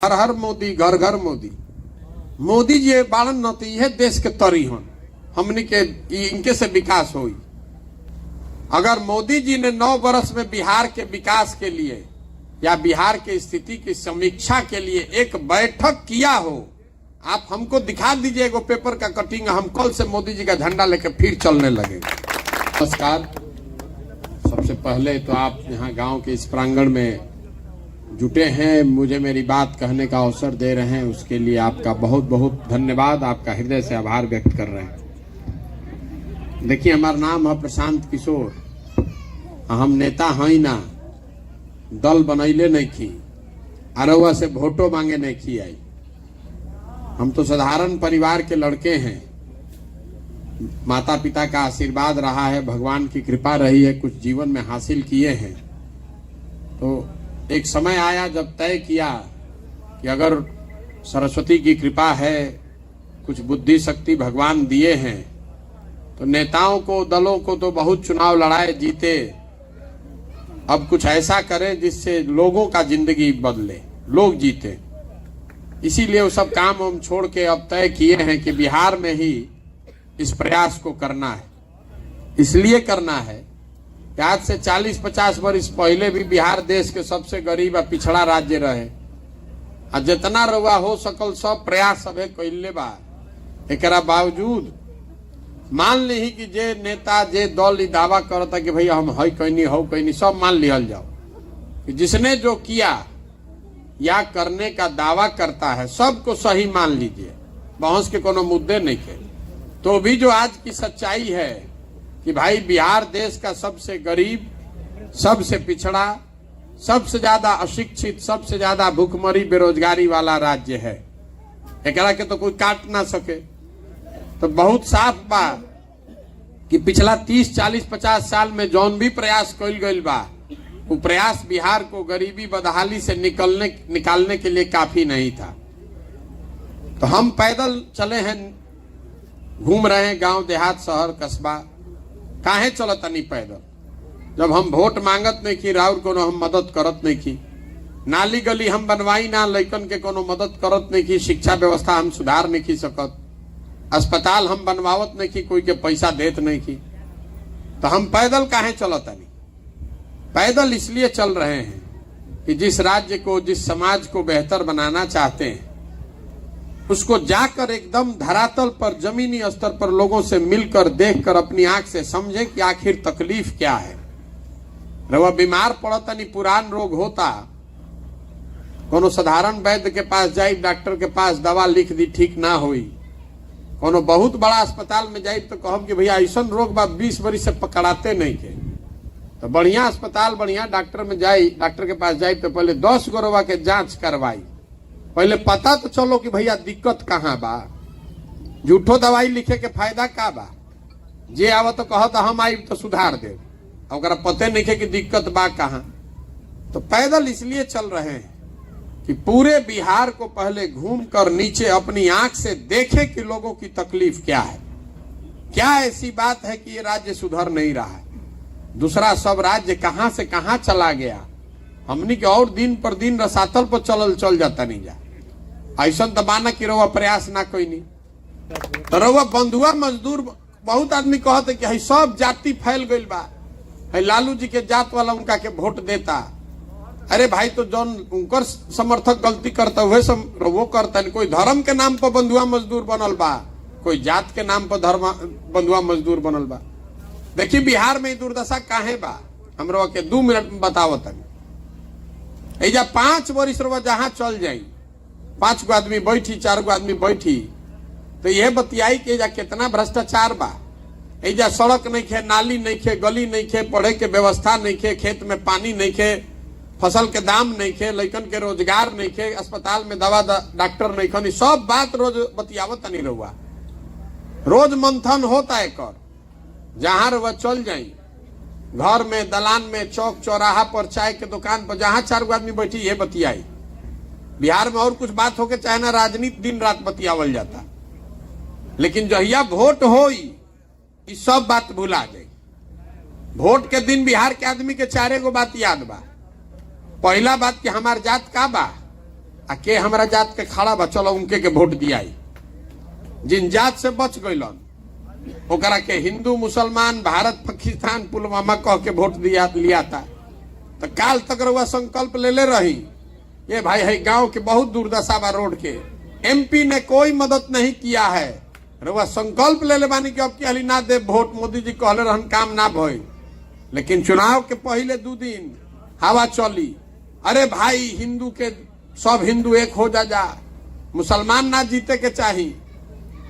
हर हर मोदी घर घर मोदी। मोदी जी बाड़न न तो यह देश के तरी हन हमनी के इनके से विकास होई। अगर मोदी जी ने 9 वर्ष में बिहार के विकास के लिए या बिहार के स्थिति की समीक्षा के लिए एक बैठक किया हो, आप हमको दिखा दीजिए एगो पेपर का कटिंग, हम कल से मोदी जी का झंडा लेकर फिर चलने लगे। नमस्कार। सबसे पहले तो आप यहाँ गांव के इस प्रांगण में जुटे हैं, मुझे मेरी बात कहने का अवसर दे रहे हैं, उसके लिए आपका बहुत बहुत धन्यवाद, आपका हृदय से आभार व्यक्त कर रहे हैं। देखिए, हमारा नाम है प्रशांत किशोर, हम नेता हैं ना, दल बनैले नहीं की, अरवा से वोटो मांगे नहीं की आई। हम तो साधारण परिवार के लड़के हैं, माता पिता का आशीर्वाद रहा है, भगवान की कृपा रही है, कुछ जीवन में हासिल किए हैं। तो एक समय आया जब तय किया कि अगर सरस्वती की कृपा है, कुछ बुद्धि शक्ति भगवान दिए हैं, तो नेताओं को, दलों को तो बहुत चुनाव लड़ाए जीते, अब कुछ ऐसा करें जिससे लोगों का जिंदगी बदले, लोग जीते। इसीलिए वो सब काम हम छोड़ के अब तय किए हैं कि बिहार में ही इस प्रयास को करना है। इसलिए करना है कि आज से 40-50 वर्ष पहले भी बिहार देश के सबसे गरीब और पिछड़ा राज्य रहे, और जितना रउआ हो सकल सब प्रयास सबे कैले बा। एकरा बावजूद मान ली कि जे नेता, जे दल दावा करता कि भैया हम है कहनी हो कहनी, सब मान लिया जाओ कि जिसने जो किया या करने का दावा करता है सबको सही मान लीजिए, बहस के कोनो मुद्दे नहीं के। तो भी जो आज की सच्चाई है कि भाई बिहार देश का सबसे गरीब, सबसे पिछड़ा, सबसे ज्यादा अशिक्षित, सबसे ज्यादा भूखमरी बेरोजगारी वाला राज्य है, एकरा के तो कोई काट ना सके। तो बहुत साफ बा कि पिछला 30, 40, 50 साल में जौन भी प्रयास कइल गइल बा, वो प्रयास बिहार को गरीबी बदहाली से निकालने के लिए काफी नहीं था। तो हम पैदल चले हैं, घूम रहे हैं गांव देहात शहर कस्बा। काहे चलत नहीं पैदल? जब हम वोट मांगत नहीं की, राउर कोनो हम मदद करत नहीं की, नाली गली हम बनवाई ना, लइकन के कोनो मदद करत नहीं की, शिक्षा व्यवस्था हम सुधार नहीं की सकत, अस्पताल हम बनवावत नहीं की, कोई के पैसा देत नहीं की, तो हम पैदल काहे चलत नहीं? पैदल इसलिए चल रहे हैं कि जिस राज्य को, जिस समाज को बेहतर बनाना चाहते हैं, उसको जाकर एकदम धरातल पर, जमीनी स्तर पर लोगों से मिलकर, देखकर, अपनी आंख से समझे कि आखिर तकलीफ क्या है। रवा बीमार पड़ता नहीं, पुरान रोग होता, कोनो साधारण वैद्य के पास जाई, डॉक्टर के पास दवा लिख दी, ठीक ना हुई। कोनो बहुत बड़ा अस्पताल में जाई तो कहब कि भैया ऐसा रोग बा 20 वर्ष से पकड़ाते नहीं के। तो बढ़िया अस्पताल, बढ़िया डॉक्टर में जाई, डॉक्टर के पास जाई तो पहले 10 गोरवा के जांच करवाई, पहले पता तो चलो कि भैया दिक्कत कहाँ बा। झूठो दवाई लिखे के फायदा का बा? जे आवा तो कहता हम आई तो सुधार दे, अगर पते नहीं कि दिक्कत बा कहाँ। तो पैदल इसलिए चल रहे हैं कि पूरे बिहार को पहले घूम कर नीचे अपनी आंख से देखे कि लोगों की तकलीफ क्या है, क्या ऐसी बात है कि ये राज्य सुधर नहीं रहा है, दूसरा सब राज्य कहां से कहां चला गया, हमनी के और दिन पर दिन रसातल पर चल जाता नहीं जा। ऐसा दबाना कि रउआ प्रयास ना कोई नहीं, तो रउआ बंधुआ मजदूर, बहुत आदमी कहते कि है सब जाति फैल गई बा, है लालू जी के जात वाला उनका के वोट देता। अरे भाई, तो जौन उनकर समर्थक गलती करता हुए वो करता नहीं। कोई धर्म के नाम पर बंधुआ मजदूर बनल बा, कोई जात के नाम पर बंधुआ मजदूर बनल बा। देखिए बिहार में दुर्दशा काहे बा, हमरा के 2 मिनट में बतावत। एजा 5 वर्ष रवा जहां चल जाई, 5 गो आदमी बैठी, 4 गो आदमी बैठी, तो यह बतियाई कि एजा कितना भ्रष्टाचार बा। एजा सड़क नहीं खे, नाली नहीं खे, गली नहीं खे, पढ़े के व्यवस्था नहीं खे, खेत में पानी नहीं खे, फसल के दाम नहीं खे, लइकन के रोजगार नहीं खे, अस्पताल में दवा डॉक्टर नहीं खनी, सब बात रोज बतियावत नहीं रहुआ। रोज मंथन होता है कर, जहां रहुआ चल जाई, घर में, दलान में, चौक चौराहा पर, चाय के दुकान पर, जहां 4 गो आदमी बैठी, ये बतियाई। बिहार में और कुछ बात होके चाहे ना, राजनीति दिन रात बतियावल जाता, लेकिन जहिया वोट होई, इस सब बात भुला जाए। वोट के दिन बिहार के आदमी के 4 गो बात याद बा। पहला बात कि हमार जात का बा, आ के हमारा जात के खड़ा बा, चलो उनके के वोट दियाई। जिन जात से बच गइलन ओकरा के हिंदू मुसलमान भारत पाकिस्तान पुलवामा कह के वोट दिया लिया था। तो काल तक रउआ संकल्प ले रही, ये भाई है गांव के बहुत दुर्दशा बा रोड के, एमपी ने कोई मदद नहीं किया है। रउआ संकल्प ले बानी कि अब की हाली ना दे वोट, मोदी जी कहले रहन काम ना भई, लेकिन चुनाव के पहले 2 दिन हवा चली, अरे भाई हिंदू के सब हिंदू एक हो जा, मुसलमान ना जीते के चाहिए।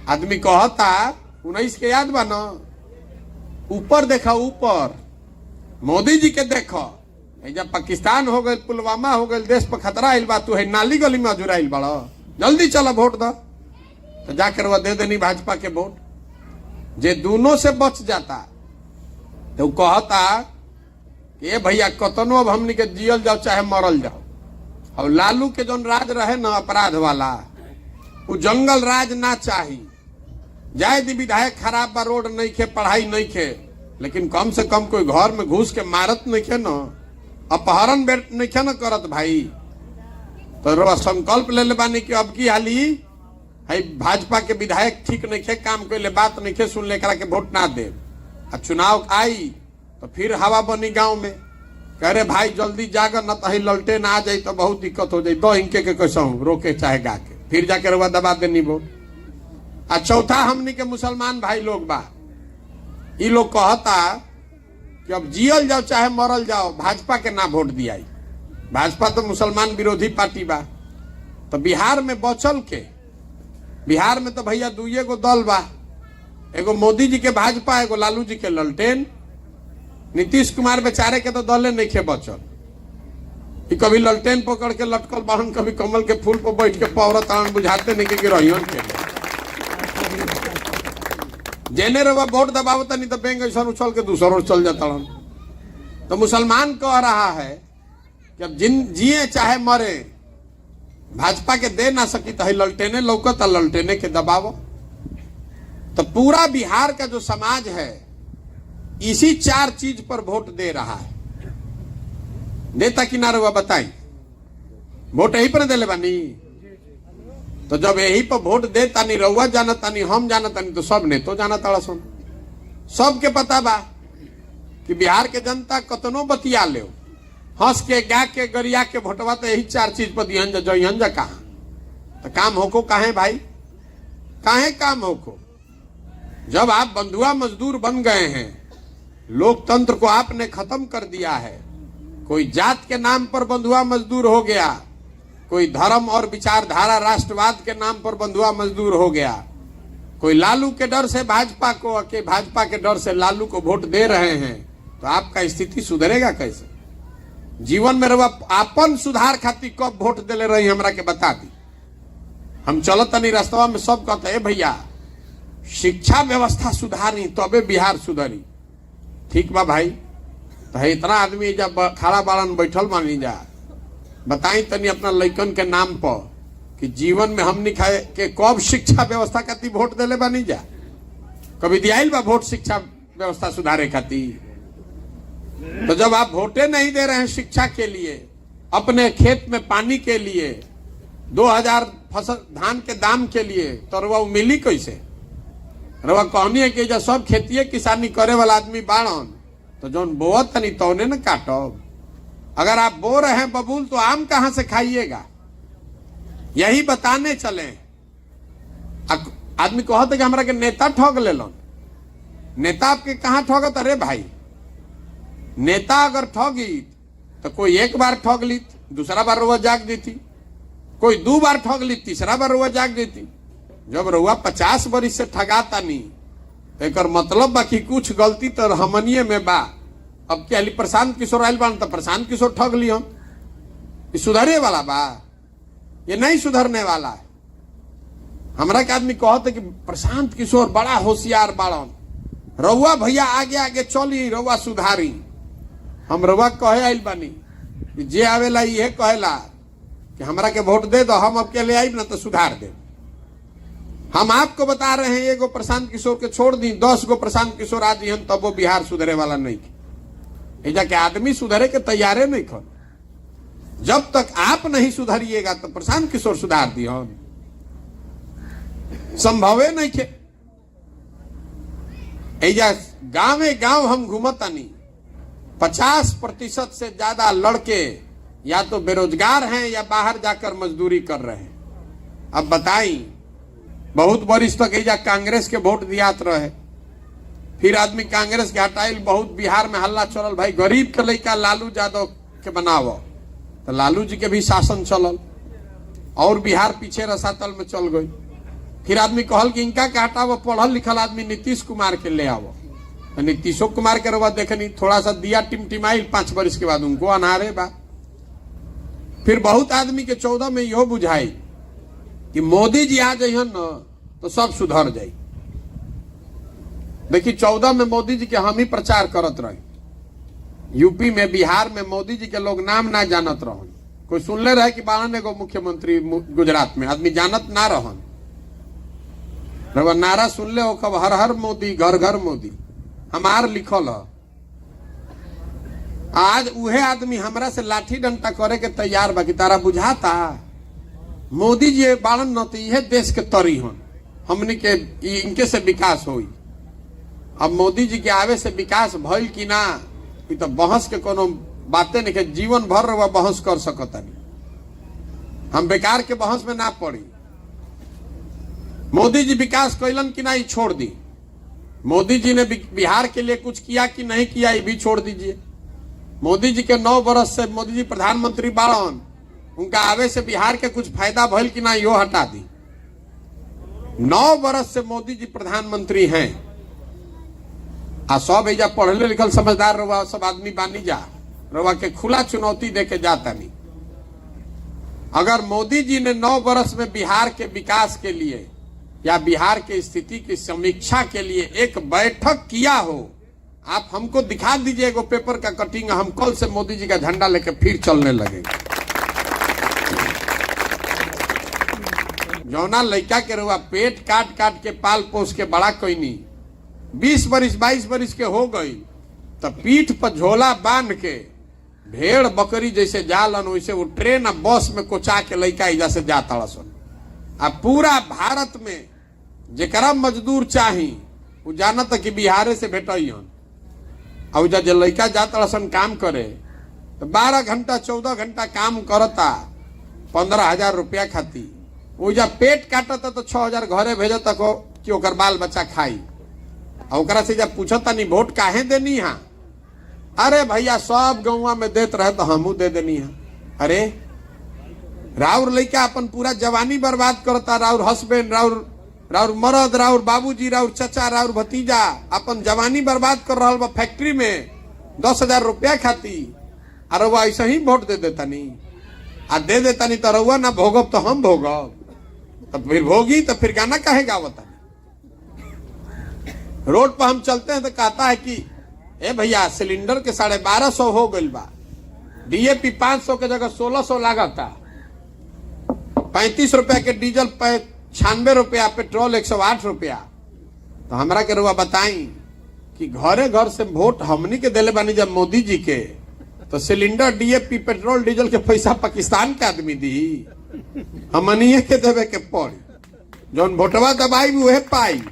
आदमी कहता 19 के याद बा ना, ऊपर देखा ऊपर मोदी जी के देखो, जब पाकिस्तान हो गए पुलवामा हो गए देश पर खतरा आइल बा, तू है नाली गली में अजुराइल बड़ा, जल्दी चला वोट दो। तो जाकर वह दे देनी भाजपा के वोट। जे दोनों से बच जाता तो कहता कि ए भैया कतनो अब हमनी के जियल जाओ चाहे मरल जाओ। अब लालू के जौन राज रहे ना अपराध वाला, वो जंगल राज ना चाही। जाए दी विधायक खराब बा, रोड नहीं खे, पढ़ाई नहीं खे, लेकिन कम से कम कोई घर में घुस के मारत नहीं खे न, अपहरण नहीं खे न करत भाई। तो रवा संकल्प ले बानी कि अब की हाली है भाजपा के विधायक ठीक नहीं खे, काम कोई बात नहीं खे, सुन ले करा के वोट ना दे। अब चुनाव आई तो फिर हवा बनी गांव में, कह रहे भाई जल्दी जाकर न तो ललटे ना आ जाये तो बहुत दिक्कत हो जाये, दो इनके के कैसा रोके चाहे गा के, फिर जाके रवा दबा देनी वोट। आ चौथा हमनी के मुसलमान भाई लोग बा, ये लोग कहता कि अब जियल जाओ चाहे मरल जाओ, भाजपा के ना वोट दियाई। भाजपा तो मुसलमान विरोधी पार्टी बा। तो बिहार में बचल के, बिहार में तो भैया 2 गो दल बा, एगो मोदी जी के भाजपा, एगो लालू जी के ललटेन। नीतीश कुमार बेचारे के तो दले नहीं खे बचल, कि कभी ललटेन पकड़ के लटकल बाहन, कभी कमल के फूल पर बैठ के पौरत आन, बुझाते नहीं कि रहियन के जेने रवा वोट दबावता नहीं तो बैंक ऐसा उछल के दूसरा ओर चल जाता। तो मुसलमान कह रहा है कि अब जिन जिए चाहे मरे, भाजपा के दे ना सकी तो ललटेने लौकत, ललटेने के दबाव। तो पूरा बिहार का जो समाज है इसी 4 चीज पर वोट दे रहा है। देता कि ना रवा बताई, वोट यही पर दे बानी। तो जब यही पर वोट देता नहीं, रउआ जानता नहीं, हम जानता नहीं, तो सब ने तो जाना ताड़ा सुन। सबके पता बा कि बिहार के जनता कतनो बतिया ले, हंस के गा के गरिया के भोटवा तो यही 4 चीज पर दिहन जा जइहन जा। कहा तो काम होको काहे भाई, काहे काम होको? जब आप बंधुआ मजदूर बन गए हैं, लोकतंत्र को आपने खत्म कर दिया है, कोई जात के नाम पर बंधुआ मजदूर हो गया, कोई धर्म और विचारधारा राष्ट्रवाद के नाम पर बंधुआ मजदूर हो गया, कोई लालू के डर से भाजपा को, के भाजपा के डर से लालू को वोट दे रहे हैं, तो आपका स्थिति सुधरेगा कैसे? जीवन में रवा आपन सुधार खातिर कब वोट दिले रही हमरा के बता दी। हम चलत नहीं रास्ता में, सब कहते हैं भैया शिक्षा व्यवस्था सुधारी तबे बिहार सुधरी। ठीक बा भाई, तो इतना आदमी जब खड़ा बाड़न बैठल मानी जा, बताई तनी अपना लइकन के नाम पर कि जीवन में हमनी खाए के कब शिक्षा व्यवस्था खातिर वोट दिले बानी जा? कभी दियाइल बा वोट शिक्षा व्यवस्था सुधारे खातिर? तो जब आप वोटे नहीं दे रहे हैं शिक्षा के लिए, अपने खेत में पानी के लिए, 2000 फसल धान के दाम के लिए, तो रवा मिली कैसे? रवा कहनी है कि जब सब खेती किसानी करे वाला आदमी बाड़न, तो जौन बोअत तनी तौने न काटब। अगर आप बो रहे हैं बबूल तो आम कहां से खाइएगा? यही बताने चले। आदमी कहते कि हमरा के नेता ठग लेलन। नेता आपके कहां ठगत? अरे भाई नेता अगर ठगी तो कोई 1 बार ठग ली, दूसरा बार रुआ जाग देती, कोई 2 बार ठग ली, तीसरा बार रुआ जाग देती। जब रुआ 50 बरिस से ठगाता नहीं, तो एक मतलब बाकी कुछ गलती तो हमनिए में बा। अब क्या प्रशांत किशोर आयल बा तो प्रशांत किशोर ठग ली हम, ये सुधरे वाला बा? ये नहीं सुधरने वाला है। हमरा के आदमी कहते कि प्रशांत किशोर बड़ा होशियार बाड़न, रउआ भैया आगे आगे चली, रउआ सुधारी। हम रउआ कहे आइल बानी, जे आवेला ये कहेला कि हमरा के वोट दे दो, हम अब के ले आई ना तो सुधार दे। हम आपको बता रहे हैं, एगो प्रशांत किशोर के छोड़ दी, 10 गो प्रशांत किशोर आ जी तब वो बिहार सुधरे वाला नहीं। एजा के आदमी सुधरे के तैयारे नहीं खन। जब तक आप नहीं सुधरिएगा तो प्रशांत किशोर सुधार दियो, संभवे नहीं थे। ऐजा गांवे गांव हम घूमतानी, 50% से ज्यादा लड़के या तो बेरोजगार हैं या बाहर जाकर मजदूरी कर रहे हैं। अब बताई, बहुत वर्ष तक ऐजा कांग्रेस के वोट दियात रहे, फिर आदमी कांग्रेस के हटाइल, बहुत बिहार में हल्ला चलल, भाई गरीब के लड़का लालू यादव के बनावो, तो लालू जी के भी शासन चलल और बिहार पीछे रसातल में चल गई। फिर आदमी कहल कि इनका के हटावो, पढ़ल लिखल आदमी नीतीश कुमार के ले आवो, तो नीतीशो कुमार के रवा देखनी थोड़ा सा दिया टिमटिमाइल, 5 वर्ष के बाद उनको अनारे बा। फिर बहुत आदमी के 14 में यो बुझाई कि मोदी जी आ जाइए न तो सब सुधर जाये। देखिए 14 में मोदी जी के हम ही प्रचार करत रहे, यूपी में बिहार में मोदी जी के लोग नाम ना जानत रहन, कोई सुनले रहे कि बारन एगो मुख्यमंत्री गुजरात में, आदमी जानत ना रहन। नारा सुनले हो कब, हर हर मोदी घर घर मोदी, हमार लिखल है। आज उहे आदमी हमरा से लाठी डंटा करे के तैयार बा कि तारा बुझाता मोदी जी बालन न तो यह देश के तरी हन, हमने के इनके से विकास होई। अब मोदी जी के आवे से विकास भइल कि ना, ये तो बहस के कोनो बातें नहीं के, जीवन भर रहा बहस कर सकता नहीं, हम बेकार के बहस में ना पड़ी। मोदी जी विकास कैलन कि ना, ये छोड़ दी। मोदी जी ने बिहार के लिए कुछ किया कि नहीं किया, ये भी छोड़ दीजिए। मोदी जी के 9 वर्ष से मोदी जी प्रधानमंत्री बाड़न, उनका आवे से बिहार के कुछ फायदा भइल कि ना, यो हटा दी। 9 वर्ष से मोदी जी प्रधानमंत्री हैं, आ सब एजा पढ़ले लिखल समझदार रवा सब आदमी बानी जा रवा के खुला चुनौती देके जाता नहीं। अगर मोदी जी ने 9 वर्ष में बिहार के विकास के लिए या बिहार की स्थिति की समीक्षा के लिए एक बैठक किया हो, आप हमको दिखा दीजिए एगो पेपर का कटिंग, हम कल से मोदी जी का झंडा लेके फिर चलने लगेंगे। जौना लड़का के रुआ पेट काट काट के पाल पोस के बड़ा कोई नहीं, 20 वर्ष 22 वर्ष के हो गई, तो पीठ पर झोला बांध के भेड़ बकरी जैसे जालन वैसे वो ट्रेन और बस में कोचा के लड़का इजा से जाता सन। अब पूरा भारत में जेकरा मजदूर चाही वो जानता कि बिहारे से भेटन, और जब लड़का जाता सन काम करे तो 12 घंटा 14 घंटा काम करता 15,000 रुपया खाती, वो जब पेट काटता तो 6,000 घरे भेजता को कि ओकर बाल बच्चा खाई। और से जब पूछता नहीं वोट काहे देनी है, अरे भैया सब गौवा में देत रहे तो हमू दे देनी है। अरे राउर लड़का अपन पूरा जवानी बर्बाद करता, राउर हस्बैंड, राउर मरद, राउर बाबूजी, राउर चचा, राउर भतीजा अपन जवानी बर्बाद कर रहा बा फैक्ट्री में 10,000 रुपया खाती, और वह ऐसा ही वोट दे देता नहीं, आ दे देता नहीं तो रउआ ना भोगब तो हम भोगब, तो फिर भोगी तो फिर गाना काहे गावता। रोड पर हम चलते हैं तो कहता है कि ए भैया सिलेंडर के 1250 हो गई बा, डीएपी 500 के जगह 1600 लागता, 35 रुपया के डीजल 96 रुपया, पेट्रोल 108 रुपया। तो हमरा के रुआ बताई कि घरे घर से वोट हमनी के दिले बानी जब मोदी जी के, तो सिलेंडर डीएपी पेट्रोल डीजल के पैसा पाकिस्तान के आदमी दी, हमनिए के देवे के पड़ी, जौन वोटवा दबाई वह पाई।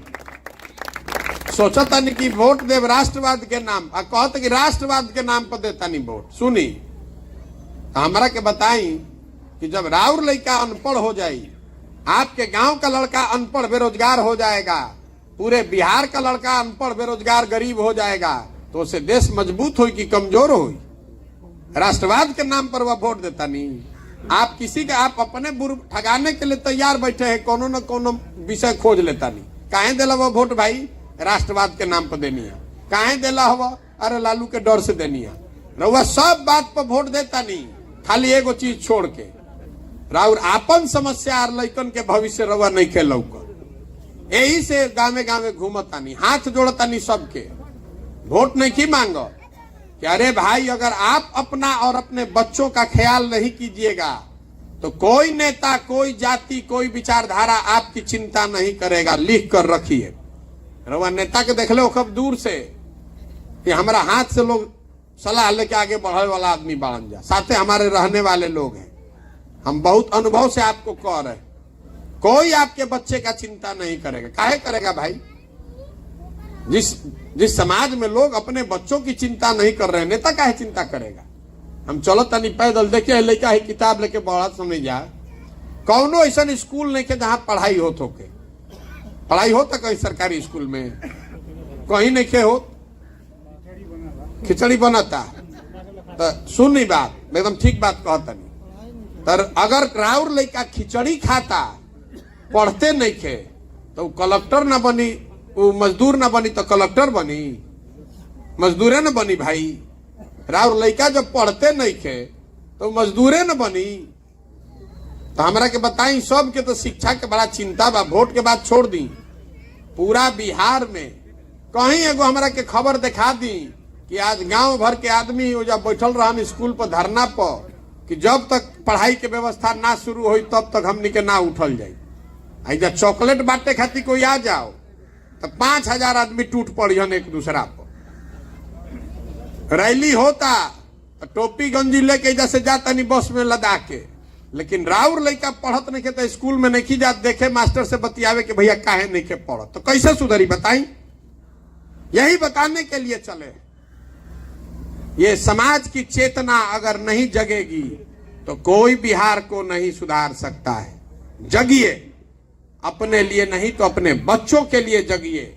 सोचता नहीं कि वोट देव राष्ट्रवाद के नाम, आ कहते कि राष्ट्रवाद के नाम पर देता नहीं वोट। सुनी हमरा के बताई कि जब राउर लड़का अनपढ़ हो जाए, आपके गांव का लड़का अनपढ़ बेरोजगार हो जाएगा, पूरे बिहार का लड़का अनपढ़ बेरोजगार गरीब हो जाएगा, तो उससे देश मजबूत हो कि कमजोर हो। राष्ट्रवाद के नाम पर वह वोट देता नहीं। आप किसी का आप अपने ठगाने के लिए तैयार बैठे हैं, कोनो न कोनो विषय खोज लेता नहीं। काहे देला वो वोट भाई, राष्ट्रवाद के नाम पर देनी है। काहे देला हुआ, अरे लालू के डर से देनी है। रउआ सब बात पर वोट देता नहीं, खाली एगो चीज छोड़ के राउर आपन समस्या और लइकन के भविष्य रउआ नहीं के लौक। यही से गावे गावे घूमता नहीं, हाथ जोड़ता नहीं सबके, वोट नहीं की मांगो कि अरे भाई अगर आप अपना और अपने बच्चों का ख्याल नहीं कीजिएगा तो कोई नेता, कोई जाति, कोई विचारधारा आपकी चिंता नहीं करेगा। लिख कर रखिए। रउआ नेता के देख लो कब दूर से कि हमारा हाथ से लोग सलाह लेके आगे बढ़ने वाला आदमी बाड़न जा, साथे हमारे रहने वाले लोग हैं। हम बहुत अनुभव से आपको कह रहे हैं, कोई आपके बच्चे का चिंता नहीं करेगा। काहे करेगा भाई? जिस समाज में लोग अपने बच्चों की चिंता नहीं कर रहे हैं, नेता काहे चिंता करेगा? हम चलो तनी पैदल देखिए, लड़का ही किताब लेके बढ़ा समझ जा। कौनो ऐसा स्कूल नहीं के जहां पढ़ाई हो तो के पढ़ाई हो तो कहीं सरकारी स्कूल में कहीं नहीं के हो, खिचड़ी बनता। तो सुनी बात, एकदम ठीक बात कहता नहीं। तर अगर राउर लड़का खिचड़ी खाता, पढ़ते नहीं खे, तो कलेक्टर ना बनी, वो मजदूर ना बनी तो कलेक्टर बनी, मजदूरे न बनी भाई। राउर लड़का जब पढ़ते नहीं खे तो मजदूरे न बनी। तो हमरा के बताई, सब के तो शिक्षा के बड़ा चिंता बा। वोट के बाद छोड़ दी, पूरा बिहार में कहीं एगो हमरा के खबर दिखा दी कि आज गांव भर के आदमी जब बैठल रहन स्कूल पर धरना पर कि जब तक पढ़ाई के व्यवस्था ना शुरू हुई तब तक हमनी के ना उठल जाई। आई जब चॉकलेट बांटे खातिर कोई आ जाओ तो 5000 आदमी टूट पड़ियन एक दूसरा पर। रैली होता टोपी गंजी लेके जैसे जाता नहीं बस में लदा के, लेकिन राउर लड़का पढ़त नहीं के तो स्कूल में नहीं जात देखे मास्टर से बतियावे कि भैया काहे नहीं के पढ़त, तो कैसे सुधरी बताई? यही बताने के लिए चले। ये समाज की चेतना अगर नहीं जगेगी तो कोई बिहार को नहीं सुधार सकता है। जगिए, अपने लिए नहीं तो अपने बच्चों के लिए जगिए,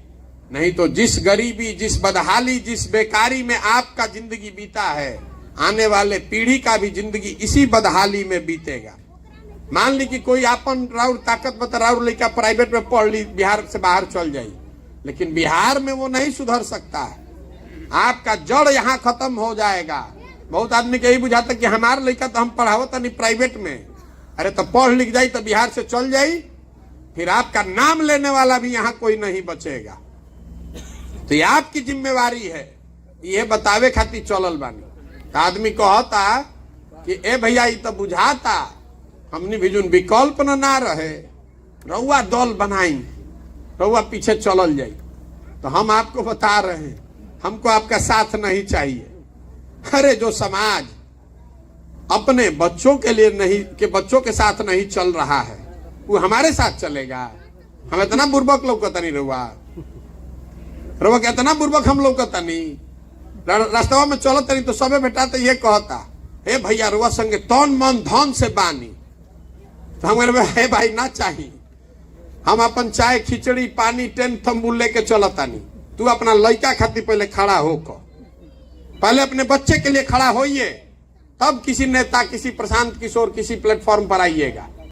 नहीं तो जिस गरीबी, जिस बदहाली, जिस बेकारी में आपका जिंदगी बीता है, आने वाले पीढ़ी का भी जिंदगी इसी बदहाली में बीतेगा। मान ली कि कोई आपन राउर ताकत बता, राउर लड़का प्राइवेट में पढ़ ली, बिहार से बाहर चल जाई, लेकिन बिहार में वो नहीं सुधर सकता है। आपका जड़ यहाँ खत्म हो जाएगा। बहुत आदमी के यही बुझाता कि हमारा लड़का तो हम पढ़ावत नहीं प्राइवेट में, अरे तो पढ़ लिख जाई तो बिहार से चल जाई, फिर आपका नाम लेने वाला भी यहाँ कोई नहीं बचेगा। तो ये आपकी जिम्मेवारी है, ये बतावे खातिर चलल बानी। तो आदमी कहता कि ए भैया ये तो बुझाता हमने भी जो विकल्प ना रहे, रउआ दल बनाई, रउआ पीछे चलल जाई। तो हम आपको बता रहे हैं, हमको आपका साथ नहीं चाहिए। अरे जो समाज अपने बच्चों के लिए नहीं, के बच्चों के साथ नहीं चल रहा है, वो हमारे साथ चलेगा? हम इतना बुर्बक लौकता नहीं रउआ, रउआ के इतना बुर्बक हम लौकता नहीं। रास्ता में चलत नहीं तो सबे बेटा तो ये कहता, हे भैया रुआ संगे तन मन धन से बानी। तो हम हे भाई ना चाहिए, हम अपन चाय खिचड़ी पानी टेंट तंबू लेके चलता नहीं। तू अपना लड़का खातिर पहले खड़ा होकर, पहले अपने बच्चे के लिए खड़ा होइए, तब किसी नेता, किसी प्रशांत किशोर, किसी प्लेटफॉर्म पर आइएगा।